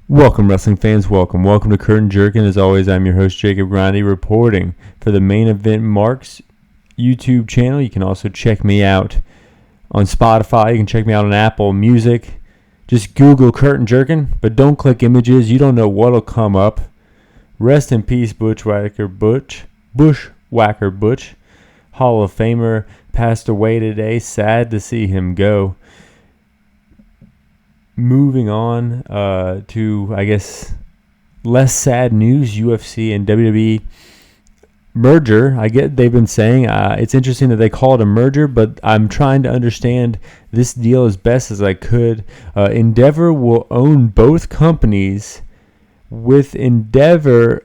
Welcome, wrestling fans. Welcome to Curtain Jerkin. As always, I'm your host, Jacob Grondy, reporting for the Main Event Marks YouTube channel. You can also check me out on Spotify. You can check me out on Apple Music. Just Google Curtain Jerkin, but don't click images. You don't know what'll come up. Rest in peace, Bushwacker Butch. Hall of Famer, passed away today. Sad to see him go. Moving on to, I guess, less sad news, UFC and WWE merger. I get they've been saying it's interesting that they call it a merger, but I'm trying to understand this deal as best as I could. Endeavor will own both companies, with Endeavor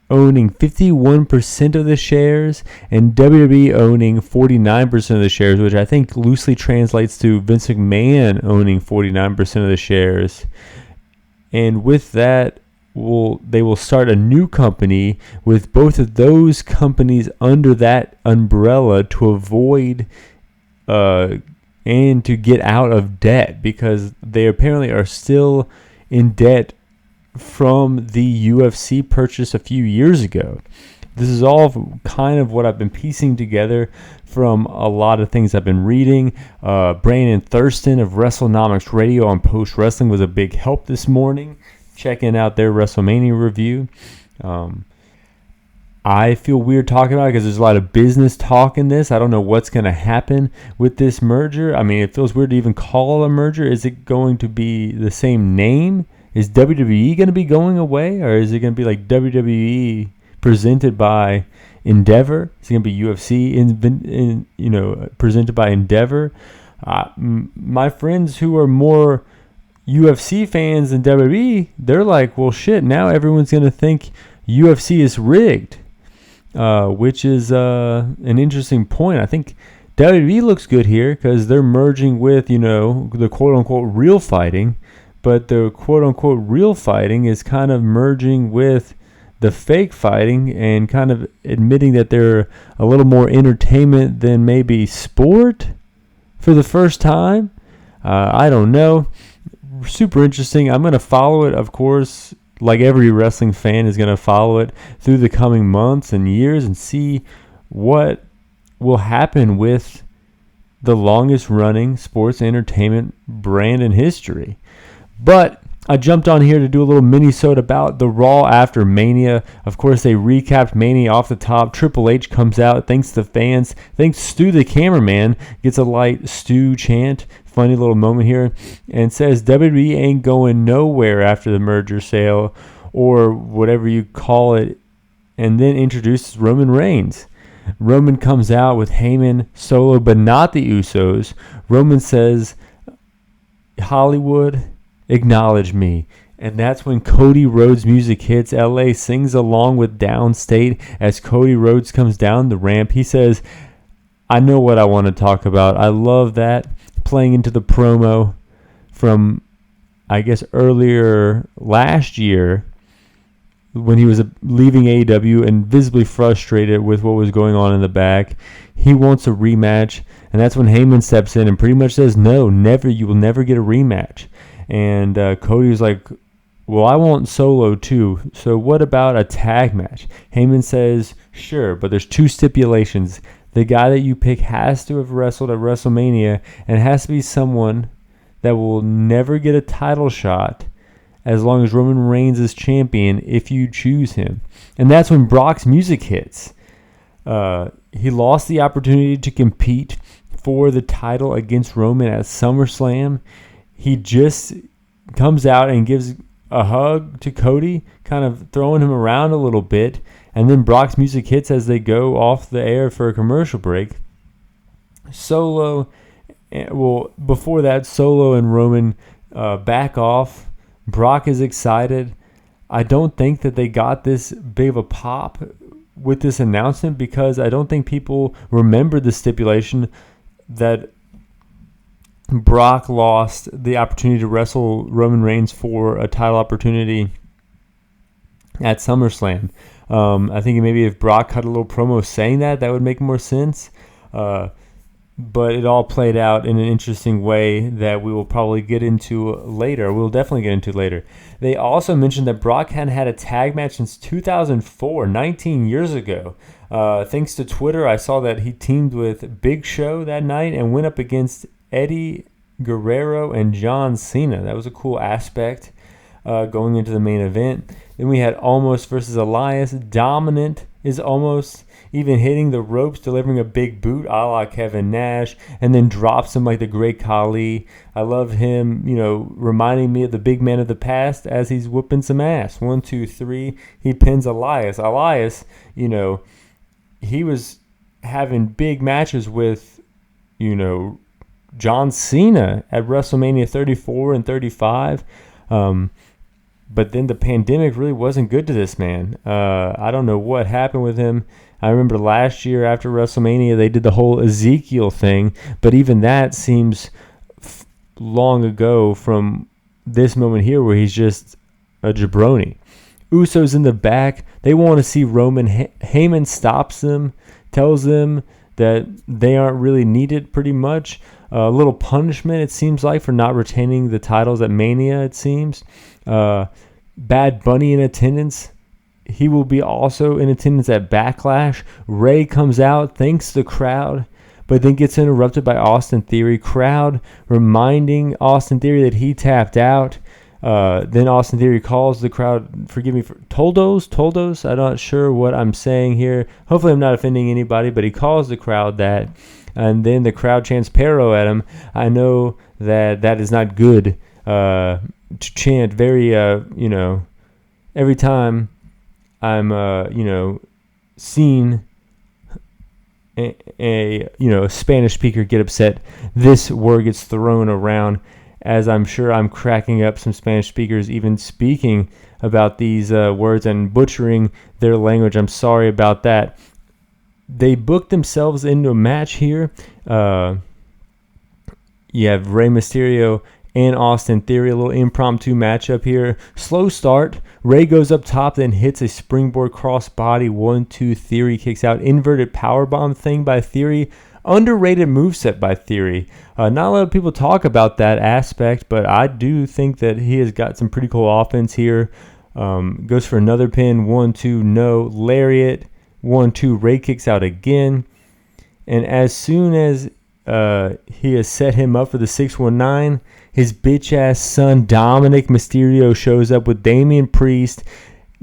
owning 51% of the shares and WWE owning 49% of the shares, which I think loosely translates to Vince McMahon owning 49% of the shares. And with that, they will start a new company with both of those companies under that umbrella to avoid and to get out of debt, because they apparently are still in debt from the UFC purchase a few years ago. This is all kind of what I've been piecing together from a lot of things I've been reading. Brandon Thurston of WrestleNomics Radio on Post Wrestling was a big help this morning, checking out their WrestleMania review. I feel weird talking about it because there's a lot of business talk in this. I don't know what's going to happen with this merger. I mean, it feels weird to even call it a merger. Is it going to be the same name? Is WWE going to be going away, or is it going to be like WWE presented by Endeavor? Is it going to be UFC presented by Endeavor? My friends who are more UFC fans than WWE, they're like, well, shit, now everyone's going to think UFC is rigged, which is an interesting point. I think WWE looks good here because they're merging with, the quote-unquote real fighting. But the quote-unquote real fighting is kind of merging with the fake fighting and kind of admitting that they're a little more entertainment than maybe sport for the first time. I don't know. Super interesting. I'm going to follow it, of course, like every wrestling fan is going to follow it through the coming months and years and see what will happen with the longest-running sports entertainment brand in history. But I jumped on here to do a little mini-sode about the Raw after Mania. Of course, they recapped Mania off the top. Triple H comes out, thanks the fans, thanks Stu the cameraman, gets a light Stu chant, funny little moment here, and says WWE ain't going nowhere after the merger sale, or whatever you call it, and then introduces Roman Reigns. Roman comes out with Heyman solo, but not the Usos. Roman says, Hollywood, acknowledge me. And that's when Cody Rhodes' music hits. LA sings along with Downstate as Cody Rhodes comes down the ramp. He says, I know what I want to talk about. I love that. Playing into the promo from, I guess, earlier last year when he was leaving AEW and visibly frustrated with what was going on in the back. He wants a rematch. And that's when Heyman steps in and pretty much says, no, never. You will never get a rematch. And Cody was like, well, I want solo too. So what about a tag match? Heyman says, sure, but there's two stipulations. The guy that you pick has to have wrestled at WrestleMania and has to be someone that will never get a title shot as long as Roman Reigns is champion if you choose him. And that's when Brock's music hits. He lost the opportunity to compete for the title against Roman at SummerSlam. He just comes out and gives a hug to Cody, kind of throwing him around a little bit. And then Brock's music hits as they go off the air for a commercial break. Before that, Solo and Roman back off. Brock is excited. I don't think that they got this big of a pop with this announcement because I don't think people remember the stipulation that Brock lost the opportunity to wrestle Roman Reigns for a title opportunity at SummerSlam. I think maybe if Brock cut a little promo saying that would make more sense. but it all played out in an interesting way that we will probably get into later. We'll definitely get into later. They also mentioned that Brock hadn't had a tag match since 2004, 19 years ago. Thanks to Twitter, I saw that he teamed with Big Show that night and went up against Eddie Guerrero and John Cena. That was a cool aspect going into the main event. Then we had Almost versus Elias. Dominant is Almost even hitting the ropes, delivering a big boot a la Kevin Nash, and then drops him like the Great Khali. I love him, reminding me of the big man of the past as he's whooping some ass. 1, 2, 3. He pins Elias. Elias, he was having big matches with, John Cena at WrestleMania 34 and 35. But then the pandemic really wasn't good to this man. I don't know what happened with him. I remember last year after WrestleMania, they did the whole Ezekiel thing. But even that seems long ago from this moment here where he's just a jabroni. Usos in the back. They want to see Roman. Heyman stops them, tells them that they aren't really needed pretty much. A little punishment, it seems like, for not retaining the titles at Mania, it seems. Bad Bunny in attendance. He will be also in attendance at Backlash. Ray comes out, thanks the crowd, but then gets interrupted by Austin Theory. Crowd reminding Austin Theory that he tapped out. Then Austin Theory calls the crowd, forgive me, for Toldos? I'm not sure what I'm saying here. Hopefully I'm not offending anybody, but he calls the crowd that. And then the crowd chants Pero at him. I know that is not good to chant very, every time I'm, seen a Spanish speaker get upset, this word gets thrown around, as I'm sure I'm cracking up some Spanish speakers even speaking about these words and butchering their language. I'm sorry about that. They booked themselves into a match here. You have Rey Mysterio and Austin Theory, a little impromptu matchup here. Slow start. Rey goes up top, then hits a springboard crossbody. 1, 2, Theory kicks out. Inverted powerbomb thing by Theory. Underrated moveset by Theory. Not a lot of people talk about that aspect, but I do think that he has got some pretty cool offense here. Goes for another pin. 1, 2, no. Lariat. 1, 2, Rey kicks out again. And as soon as he has set him up for the 619, his bitch-ass son Dominic Mysterio shows up with Damian Priest,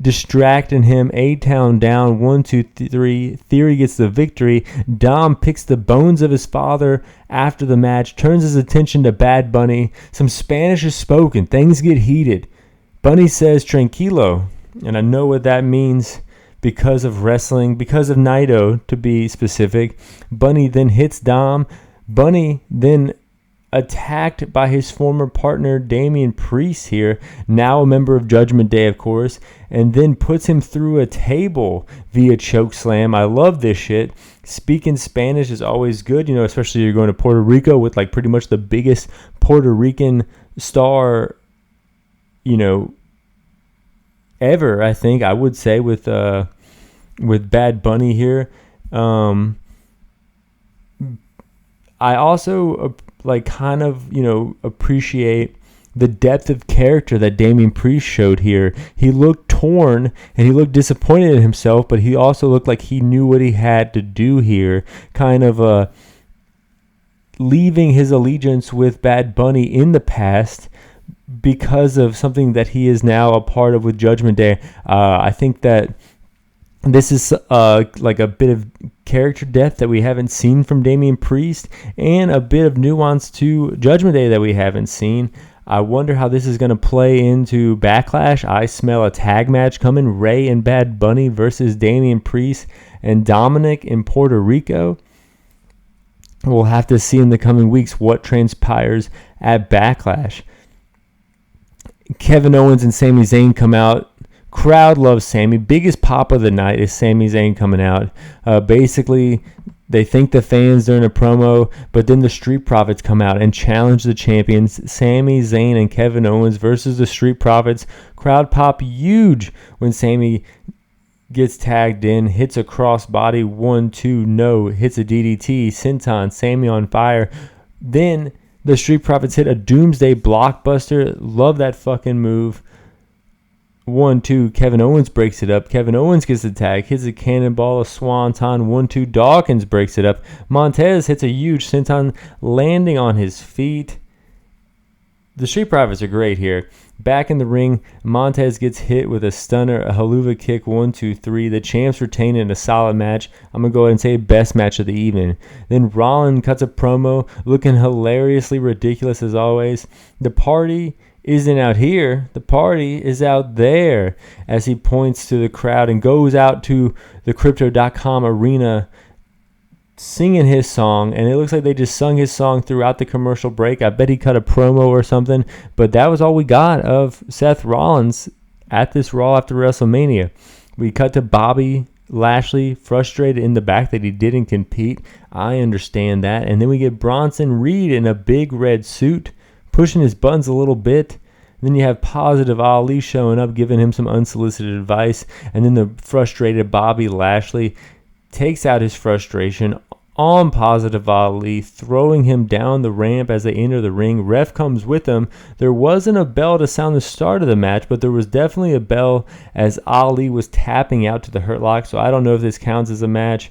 distracting him. A-Town down. 1, 2, 3. Theory gets the victory. Dom picks the bones of his father after the match, turns his attention to Bad Bunny. Some Spanish is spoken. Things get heated. Bunny says tranquilo, and I know what that means because of wrestling, because of Naito to be specific. Bunny then hits Dom. Bunny then attacked by his former partner Damian Priest here, now a member of Judgment Day, of course, and then puts him through a table via chokeslam. I love this shit. Speaking Spanish is always good, especially you're going to Puerto Rico with like pretty much the biggest Puerto Rican star, ever, I think, I would say, with Bad Bunny here. I also appreciate the depth of character that Damian Priest showed here. He looked torn and he looked disappointed in himself, but he also looked like he knew what he had to do here, kind of leaving his allegiance with Bad Bunny in the past because of something that he is now a part of with Judgment Day. I think that this is like a bit of character depth that we haven't seen from Damian Priest, and a bit of nuance to Judgment Day that we haven't seen. I wonder how this is going to play into Backlash. I smell a tag match coming. Rey and Bad Bunny versus Damian Priest and Dominic in Puerto Rico. We'll have to see in the coming weeks what transpires at Backlash. Kevin Owens and Sami Zayn come out. Crowd loves Sami. Biggest pop of the night is Sami Zayn coming out. Basically, they thank the fans during a promo, but then the Street Profits come out and challenge the champions, Sami Zayn and Kevin Owens versus the Street Profits. Crowd pop huge when Sami gets tagged in, hits a crossbody, 1-2, no, hits a DDT, Senton, Sammy on fire. Then the Street Profits hit a Doomsday Blockbuster. Love that fucking move. 1-2, Kevin Owens breaks it up. Kevin Owens gets the tag, hits a cannonball, a swanton. 1-2, Dawkins breaks it up. Montez hits a huge senton, landing on his feet. The Street Profits are great here. Back in the ring, Montez gets hit with a stunner, a haluva kick, 1-2-3. The champs retain in a solid match. I'm going to go ahead and say best match of the evening. Then Rollins cuts a promo, looking hilariously ridiculous as always. The party isn't out here. The party is out there, as he points to the crowd and goes out to the Crypto.com arena singing his song, and it looks like they just sung his song throughout the commercial break. I bet he cut a promo or something, but that was all we got of Seth Rollins at this Raw after WrestleMania. We cut to Bobby Lashley frustrated in the back that he didn't compete. I understand that. And then we get Bronson Reed in a big red suit pushing his buttons a little bit. Then you have Positive Ali showing up, giving him some unsolicited advice. And then the frustrated Bobby Lashley takes out his frustration on Positive Ali, throwing him down the ramp as they enter the ring. Ref comes with them. There wasn't a bell to sound the start of the match, but there was definitely a bell as Ali was tapping out to the Hurt Lock. So I don't know if this counts as a match.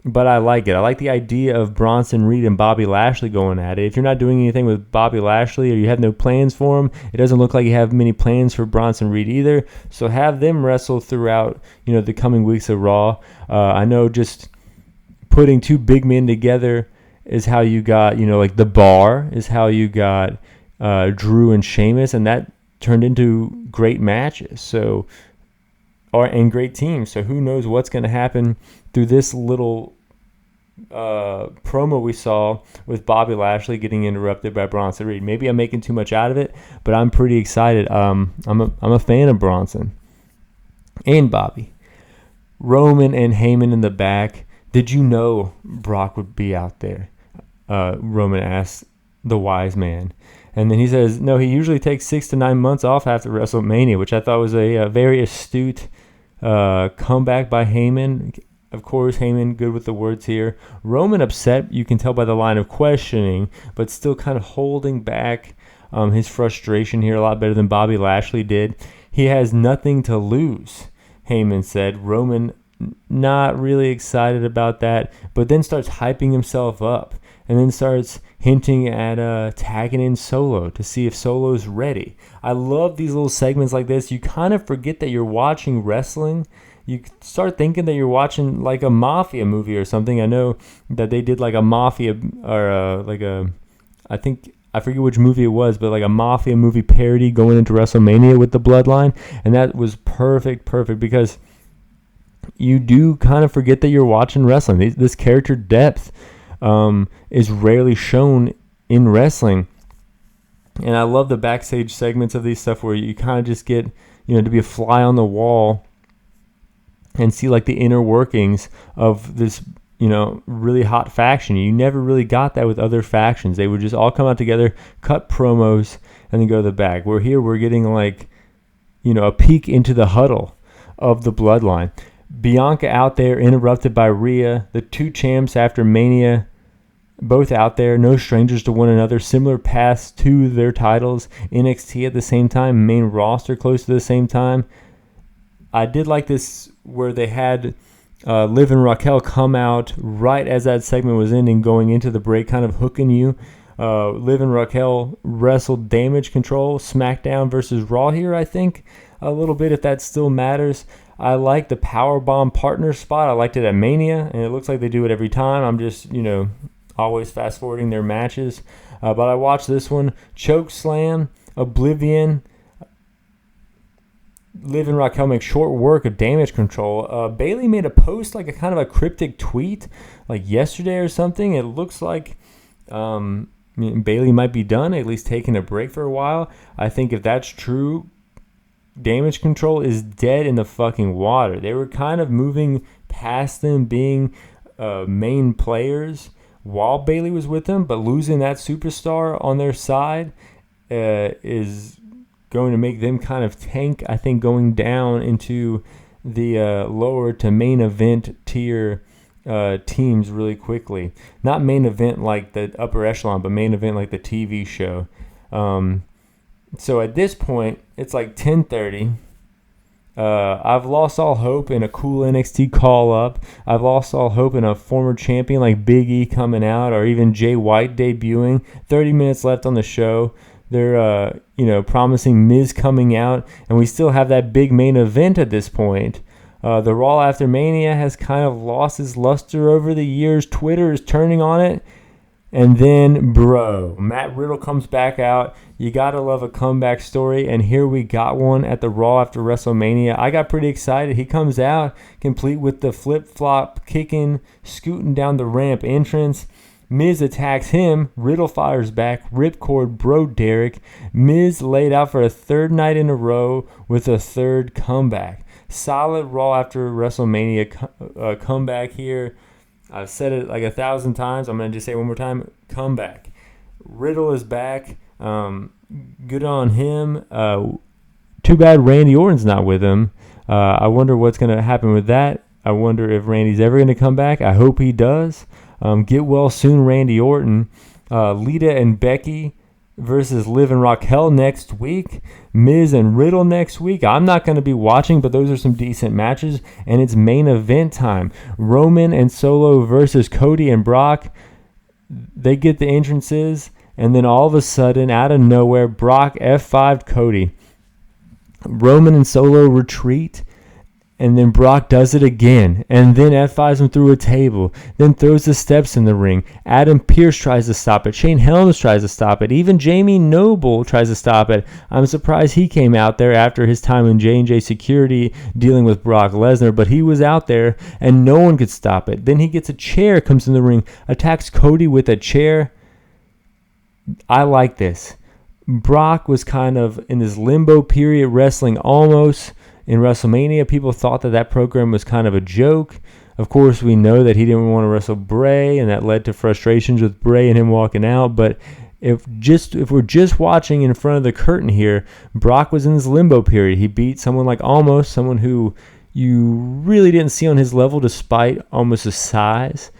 But I like it. I like the idea of Bronson Reed and Bobby Lashley going at it. If you're not doing anything with Bobby Lashley or you have no plans for him, it doesn't look like you have many plans for Bronson Reed either. So have them wrestle throughout, the coming weeks of Raw. I know just putting two big men together is how you got, like The Bar is how you got Drew and Sheamus, and that turned into great matches. And great teams. So who knows what's going to happen through this little promo we saw with Bobby Lashley getting interrupted by Bronson Reed. Maybe I'm making too much out of it, but I'm pretty excited. I'm a fan of Bronson and Bobby. Roman and Heyman in the back. Did you know Brock would be out there? Roman asked the wise man. And then he says, no, he usually takes 6 to 9 months off after WrestleMania, which I thought was a very astute comeback by Heyman. Of course, Heyman good with the words here. Roman upset, you can tell by the line of questioning, but still kind of holding back his frustration here a lot better than Bobby Lashley did. He has nothing to lose, Heyman said. Roman not really excited about that, but then starts hyping himself up and then starts hinting at tagging in Solo to see if Solo's ready. I love these little segments like this. You kind of forget that you're watching wrestling. You start thinking that you're watching like a mafia movie or something. I know that they did like a mafia or I forget which movie it was, but like a mafia movie parody going into WrestleMania with the Bloodline, and that was perfect because you do kind of forget that you're watching wrestling. This character depth is rarely shown in wrestling. And I love the backstage segments of these stuff where you kind of just get, to be a fly on the wall and see like the inner workings of this, really hot faction. You never really got that with other factions. They would just all come out together, cut promos, and then go to the back. Where here we're getting like, a peek into the huddle of the Bloodline. Bianca out there, interrupted by Rhea. The two champs after Mania, both out there, no strangers to one another. Similar paths to their titles. NXT at the same time, main roster close to the same time. I did like this where they had Liv and Raquel come out right as that segment was ending, going into the break, kind of hooking you. Liv and Raquel wrestled Damage Control, SmackDown versus Raw here, I think, a little bit, if that still matters. I like the Powerbomb partner spot. I liked it at Mania, and it looks like they do it every time. I'm just, always fast-forwarding their matches. But I watched this one. Choke Slam, Oblivion. Liv and Raquel make short work of Damage Control. Bayley made a post, like a kind of a cryptic tweet, like yesterday or something. It looks like Bayley might be done, at least taking a break for a while. I think if that's true, Damage Control is dead in the fucking water. They were kind of moving past them being main players while Bayley was with them, but losing that superstar on their side is going to make them kind of tank, I think, going down into the lower to main event tier teams really quickly. Not main event like the upper echelon, but main event like the TV show. So at this point, it's like 10:30. I've lost all hope in a cool NXT call-up. I've lost all hope in a former champion like Big E coming out, or even Jay White debuting. 30 minutes left on the show. They're, promising Miz coming out, and we still have that big main event at this point. The Raw after Mania has kind of lost its luster over the years. Twitter is turning on it. And then, Matt Riddle comes back out. You got to love a comeback story. And here we got one at the Raw after WrestleMania. I got pretty excited. He comes out, complete with the flip-flop, kicking, scooting down the ramp entrance. Miz attacks him. Riddle fires back. Ripcord, Derek. Miz laid out for a third night in a row with a third comeback. Solid Raw after WrestleMania comeback here. I've said it like 1,000 times. I'm going to just say it one more time. Comeback. Riddle is back. Good on him. Too bad Randy Orton's not with him. I wonder what's going to happen with that. I wonder if Randy's ever going to come back. I hope he does. Get well soon, Randy Orton. Lita and Becky versus Liv and Raquel next week. Miz and Riddle next week. I'm not going to be watching, but those are some decent matches. And it's main event time. Roman and Solo versus Cody and Brock. They get the entrances. And then all of a sudden, out of nowhere, Brock F5'd Cody. Roman and Solo retreat. And then Brock does it again. And then F5s him through a table. Then throws the steps in the ring. Adam Pearce tries to stop it. Shane Helms tries to stop it. Even Jamie Noble tries to stop it. I'm surprised he came out there after his time in J&J Security dealing with Brock Lesnar. But he was out there and no one could stop it. Then he gets a chair, comes in the ring, attacks Cody with a chair. I like this. Brock was kind of in this limbo period wrestling almost. In WrestleMania, people thought that program was kind of a joke. Of course, we know that he didn't want to wrestle Bray, and that led to frustrations with Bray and him walking out. But if we're just watching in front of the curtain here, Brock was in this limbo period. He beat someone like Omos, someone who you really didn't see on his level despite Omos' size.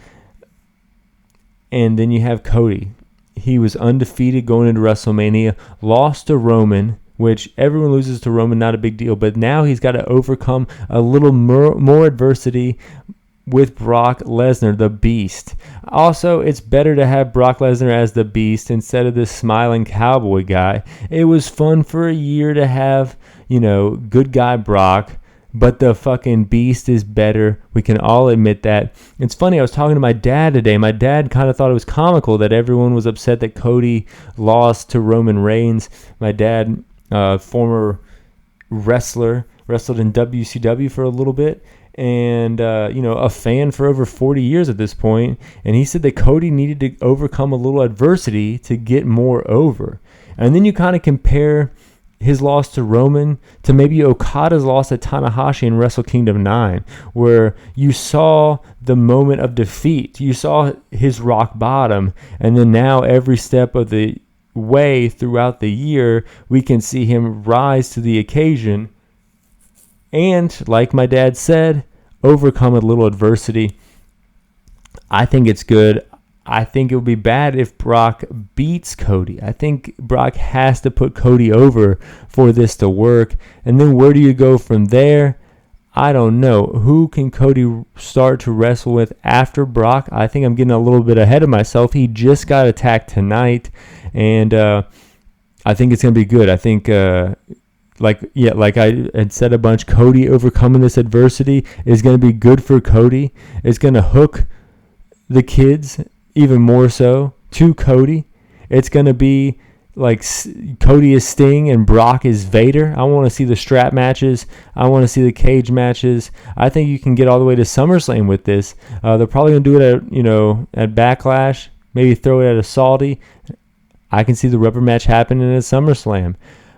And then you have Cody. He was undefeated going into WrestleMania, lost to Roman, which everyone loses to Roman, not a big deal. But now he's got to overcome a little more adversity with Brock Lesnar, the Beast. Also, it's better to have Brock Lesnar as the Beast instead of this smiling cowboy guy. It was fun for a year to have, good guy Brock, but the fucking Beast is better. We can all admit that. It's funny, I was talking to my dad today. My dad kind of thought it was comical that everyone was upset that Cody lost to Roman Reigns. My dad... former wrestler, wrestled in WCW for a little bit, and a fan for over 40 years at this point. And he said that Cody needed to overcome a little adversity to get more over. And then you kind of compare his loss to Roman to maybe Okada's loss at Tanahashi in Wrestle Kingdom 9, where you saw the moment of defeat. You saw his rock bottom, and then now every step of the way throughout the year, we can see him rise to the occasion and, like my dad said, overcome a little adversity. I think it's good. I think it would be bad if Brock beats Cody. I think Brock has to put Cody over for this to work. And then where do you go from there? I don't know. Who can Cody start to wrestle with after Brock? I think I'm getting a little bit ahead of myself. He just got attacked tonight, and I think it's going to be good. I think, like I had said a bunch, Cody overcoming this adversity is going to be good for Cody. It's going to hook the kids even more so to Cody. It's going to be like Cody is Sting and Brock is Vader. I want to see the strap matches. I want to see the cage matches. I think you can get all the way to SummerSlam with this. They're probably going to do it at Backlash. Maybe throw it at a Saudi. I can see the rubber match happening at SummerSlam.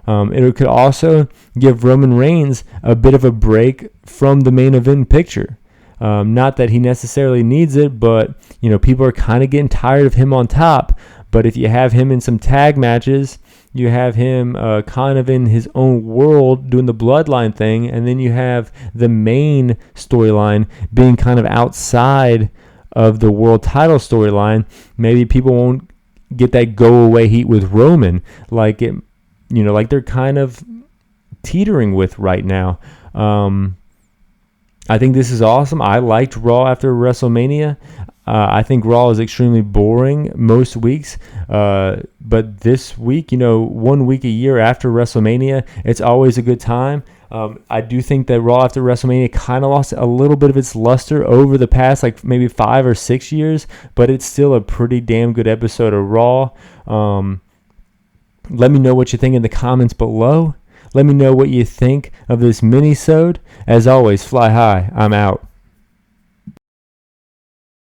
It could also give Roman Reigns a bit of a break from the main event picture. Not that he necessarily needs it, but people are kind of getting tired of him on top. But if you have him in some tag matches, You have him kind of in his own world doing the bloodline thing, and then you have the main storyline being kind of outside of the world title storyline. Maybe people won't get that go away heat with Roman, like they're kind of teetering with right now. I think this is awesome. I liked Raw after WrestleMania. I think Raw is extremely boring most weeks. But this week, 1 week a year after WrestleMania, it's always a good time. I do think that Raw after WrestleMania kind of lost a little bit of its luster over the past, like maybe 5 or 6 years, but it's still a pretty damn good episode of Raw. Let me know what you think in the comments below. Let me know what you think of this mini-sode. As always, fly high. I'm out.